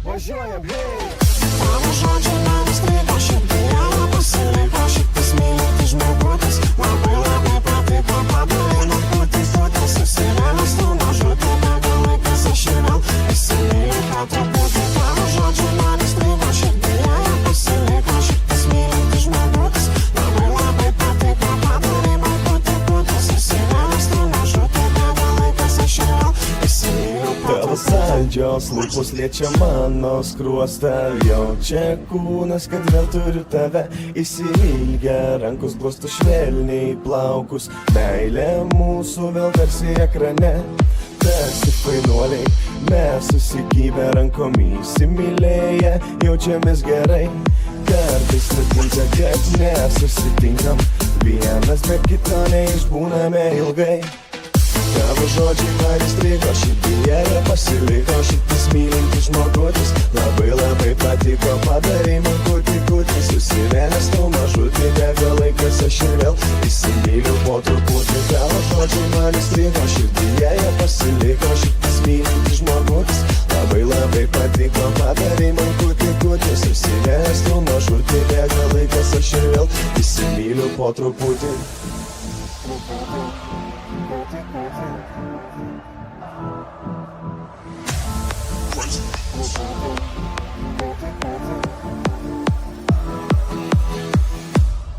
Važiuojam, hei! Tavo žodžiai man įstrigo širdyje, pasiliko šitas mylintis žmogutis. Labai labai patiko, padarė man putis, susivėlęs tu mažutė, bėga laikas, aš ir vėl įsimyliu po truputį. Tavo žodžiai man įstrigo širdyje, pasiliko šitas mylintis žmogutis. Labai labai patiko, padarė man putis, susivėlęs tu mažutė, bėga laikas, aš ir vėl įsimyliu po Tavo saldžios lūpos liečia mano skruostą, jaučia kūnas, kad vėl turiu tave įsiilgę, rankos glosto švelniai plaukus, meilė mūsų vėl tarsi ekrane, tarsi fainuoliai, mes susikibę rankom įsimylėję, jaučiamės gerai, kartais nutinka, kad nesusitinkam, vienas be kito neišbūname ilgai. Tavo žodžiai man įstrigo širdyje ir pasiliko šitas mylintis žmogutis. Labai labai patiko, padarė man kuti, susivėlęs tu mažutį, bėga laikas, aš ir vėl įsimyliu po truputį. Tavo žodžiai man įstrigo širdyje ir pasiliko šitas mylintis žmogutis. Labai labai patiko, padarė man kuti, susivėlęs tu mažutį, bėga laikas, aš ir vėl įsimyliu po truputį.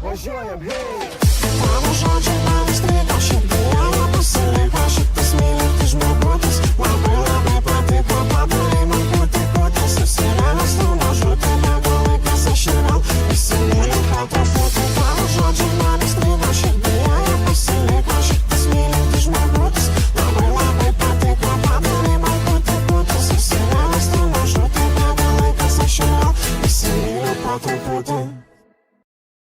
Važiuojam, hei!